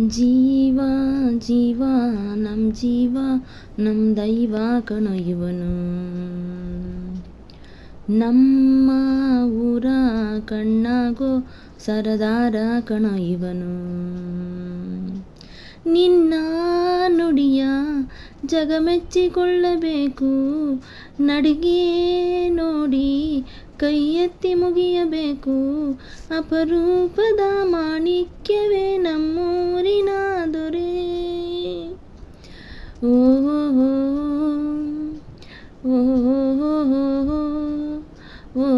ಜೀವ ಜೀವ ಜೀವ ದೈವ ಕಣೋ ಇವನು. ನಮ್ಮ ಊರ ಕಣ್ಣಾಗೋ ಸರದಾರ ಕಣೋ ಇವನು. ನಿನ್ನ ನುಡಿಯ ಜಗ ಮೆಚ್ಚಿಕೊಳ್ಳಬೇಕು, ನಡಿಗೆ ನೋಡಿ ಕೈ ಎತ್ತಿ ಮುಗಿಯಬೇಕು. ಅಪರೂಪದ ಮಾಣಿಕ್ಯವೇ ನಮ್ಮೂರಿನ ದೊರೆ. ಓ ಓ ಓ ಓ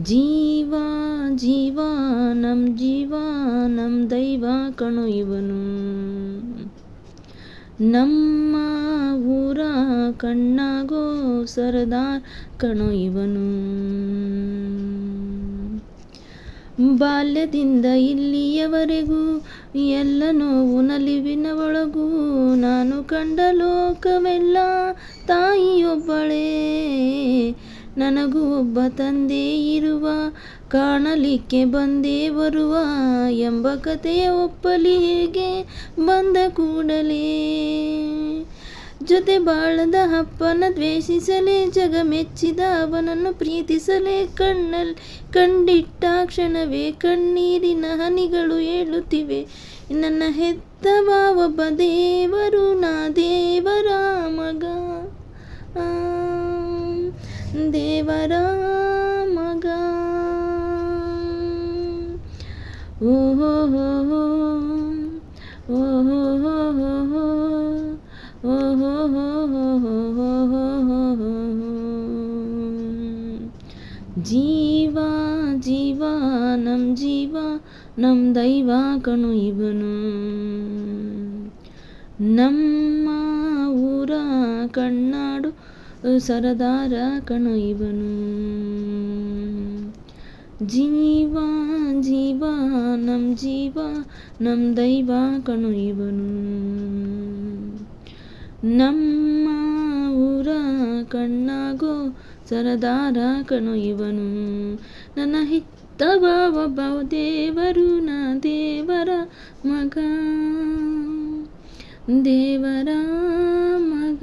ಜೀವ ಜೀವ ಜೀವ ದೈವ ಕಣೋ ಇವನು. ನಮ್ಮ ಊರ ಕಣ್ಣಾಗೋ ಸರದಾರ್ ಕಣೋ ಇವನು. ಬಾಲ್ಯದಿಂದ ಇಲ್ಲಿಯವರೆಗೂ ಎಲ್ಲ ನೋವು ನಲಿವಿನ ಒಳಗೂ ನಾನು ಕಂಡ ಲೋಕವೆಲ್ಲ ತಾಯಿಯೊಬ್ಬಳೇ. ನನಗೂ ಒಬ್ಬ ತಂದೆ ಇರುವ, ಕಾಣಲಿಕ್ಕೆ ಬಂದೇ ಬರುವ ಎಂಬ ಕಥೆಯ ಒಪ್ಪಲಿಗೆ ಬಂದ ಕೂಡಲೇ. ಜೊತೆ ಬಾಳದ ಅಪ್ಪನ ದ್ವೇಷಿಸಲೇ, ಜಗ ಮೆಚ್ಚಿದ ಅವನನ್ನು ಪ್ರೀತಿಸಲೇ. ಕಣ್ಣಲ್ಲಿ ಕಂಡಿಟ್ಟ ಕ್ಷಣವೇ ಕಣ್ಣೀರಿನ ಹನಿಗಳು ಏಳುತ್ತಿವೆ. ನನ್ನ ಹೆತ್ತವ ಒಬ್ಬ ದೇವರು, ನಾ ದೇವರ ಮಗ, ದೇವರ ಮಗ. ಓಹೋ ಜೀವ ಜೀವ ಜೀವ ದೈವ ಕಣೋ ಇವನು. ನಮ್ಮ ಊರ ಕಣ್ಣಾಡು ಸರದಾರ ಕಣೋ ಇವನು. ಜೀವ ಜೀವ ಜೀವ ದೈವ ಕಣೋ ಇವನು. ನಮ್ಮ ಊರ ಕಣ್ಣಾಗೋ ಸರದಾರ ಕಣೋ ಇವನು. ನನ್ನ ಹಿತ್ತವ ಒಬ್ಬ ದೇವರು, ನಾ ದೇವರ ಮಗ, ದೇವರ ಮಗ.